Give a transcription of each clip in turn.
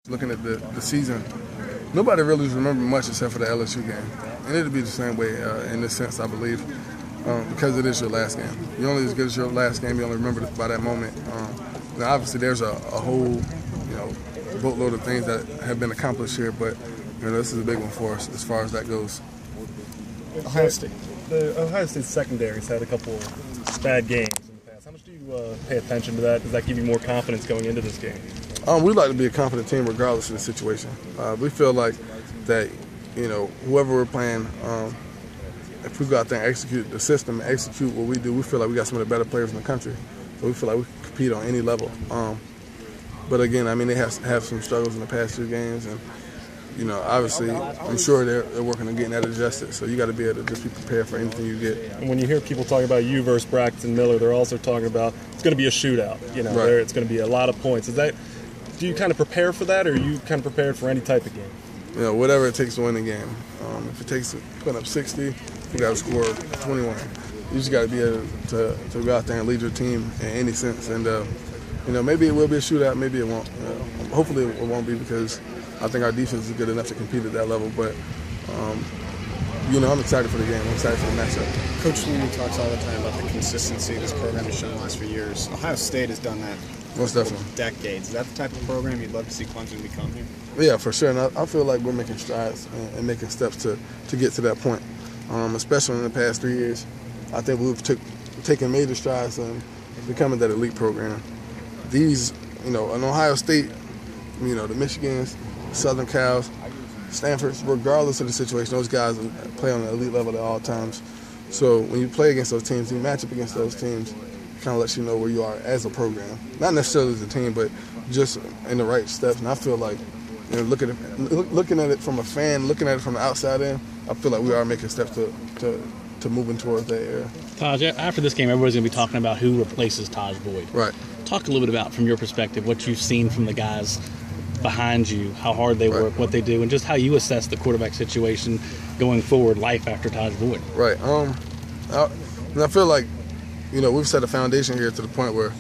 Looking at the season, nobody really remembers much except for the LSU game. And it'll be the same way in this sense, I believe, because it is your last game. You're only as good as your last game. You only remember it by that moment. Now, obviously, there's a whole, boatload of things that have been accomplished here, but this is a big one for us as far as that goes. Ohio State. The Ohio State secondary's had a couple bad games in the past. How much do you pay attention to that? Does that give you more confidence going into this game? We like to be a confident team regardless of the situation. We feel like that, whoever we're playing, if we go out there and execute the system, execute what we do, we feel like we got some of the better players in the country. So we feel like we can compete on any level. But again, they have some struggles in the past few games, and obviously, I'm sure they're working on getting that adjusted. So you got to be able to just be prepared for anything you get. And when you hear people talking about you versus Braxton Miller, they're also talking about it's going to be a shootout. Right. It's going to be a lot of points. Do you kind of prepare for that, or are you kind of prepared for any type of game? Whatever it takes to win the game. If it takes putting up 60, you got to score 21. You just got to be able to go out there and lead your team in any sense. And maybe it will be a shootout, maybe it won't. Hopefully it won't be, because I think our defense is good enough to compete at that level. But I'm excited for the game. I'm excited for the matchup. Coach Looney talks all the time about the consistency this program has shown the last few years. Ohio State has done that most definitely for decades. Is that the type of program you'd love to see Clemson become here? Yeah, for sure. And I feel like we're making strides and making steps to get to that point, especially in the past 3 years. I think we've taken major strides in becoming that elite program. These, in Ohio State, the Michigans, Southern Cals, Stanfords, regardless of the situation, those guys play on the elite level at all times. So when you play against those teams, you match up against those teams, it kind of lets you know where you are as a program. Not necessarily as a team, but just in the right steps. And I feel like, looking at it from a fan, looking at it from the outside in, I feel like we are making steps to moving towards that area. Taj, after this game, everybody's going to be talking about who replaces Tajh Boyd. Right. Talk a little bit about, from your perspective, what you've seen from the guys behind you, how hard they work, what they do, and just how you assess the quarterback situation going forward, life after Tajh Boyd. Right. And I feel like, we've set a foundation here to the point where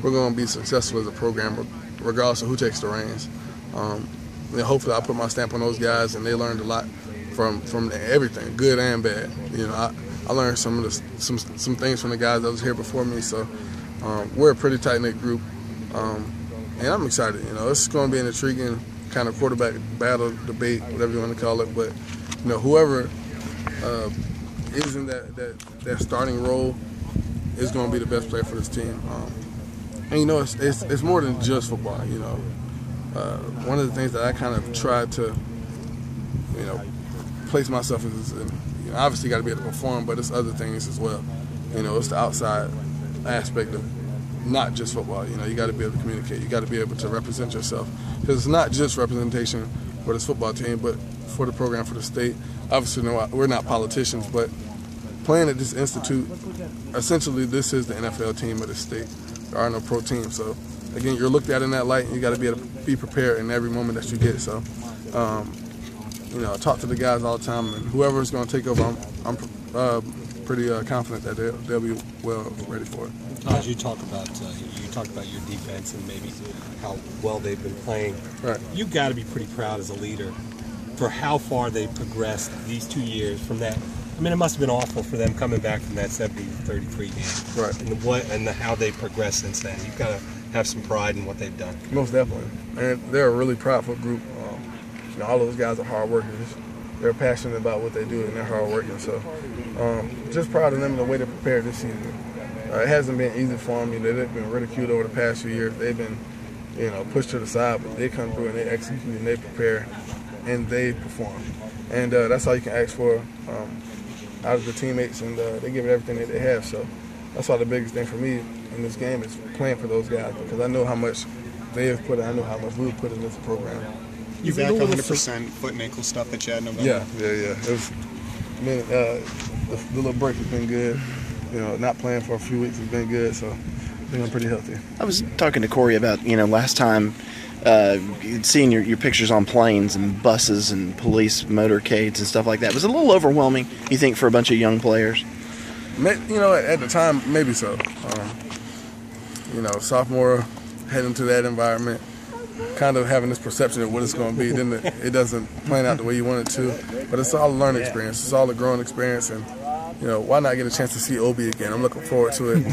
we're going to be successful as a program, regardless of who takes the reins. Hopefully I'll put my stamp on those guys, and they learned a lot from everything, good and bad. I learned some things from the guys that was here before me. So we're a pretty tight-knit group. And I'm excited. It's going to be an intriguing kind of quarterback battle, debate, whatever you want to call it. But whoever is in that starting role is going to be the best player for this team. And it's more than just football. One of the things that I kind of tried to place myself as, obviously got to be able to perform, but it's other things as well. It's the outside aspect of not just football. You got to be able to communicate. You got to be able to represent yourself, because it's not just representation for this football team, but for the program, for the state. Obviously, we're not politicians, but playing at this institute, essentially, this is the NFL team of the state. There are no pro teams, so again, you're looked at in that light, and you got to be able to be prepared in every moment that you get. So, I talk to the guys all the time, and whoever's going to take over, I'm pretty confident that they'll be well ready for it. As you talked about your defense and maybe how well they've been playing. Right. You got to be pretty proud as a leader for how far they've progressed these 2 years from that. It must have been awful for them coming back from that 70-33 game. Right. And how they've progressed since then. You've got to have some pride in what they've done. Most definitely. And they're a really prideful group. All those guys are hard workers. They're passionate about what they do, and they're hard working. So just proud of them and the way they prepared this season. It hasn't been easy for them. They've been ridiculed over the past few years. They've been, pushed to the side, but they come through and they execute and they prepare and they perform. And that's all you can ask for out of the teammates, and they give it everything that they have. So that's why the biggest thing for me in this game is playing for those guys, because I know how much they have put in. I know how much we've put in this program. You back 100% foot and ankle stuff that you had in November? Yeah. It was, the little break has been good. Not playing for a few weeks has been good, so I think I'm pretty healthy. I was talking to Corey about, last time seeing your pictures on planes and buses and police motorcades and stuff like that. It was a little overwhelming, you think, for a bunch of young players? At the time, maybe so. Sophomore, heading to that environment, kind of having this perception of what it's going to be. Then it doesn't plan out the way you want it to. But it's all a learning experience. It's all a growing experience. And, why not get a chance to see Obi again? I'm looking forward to it.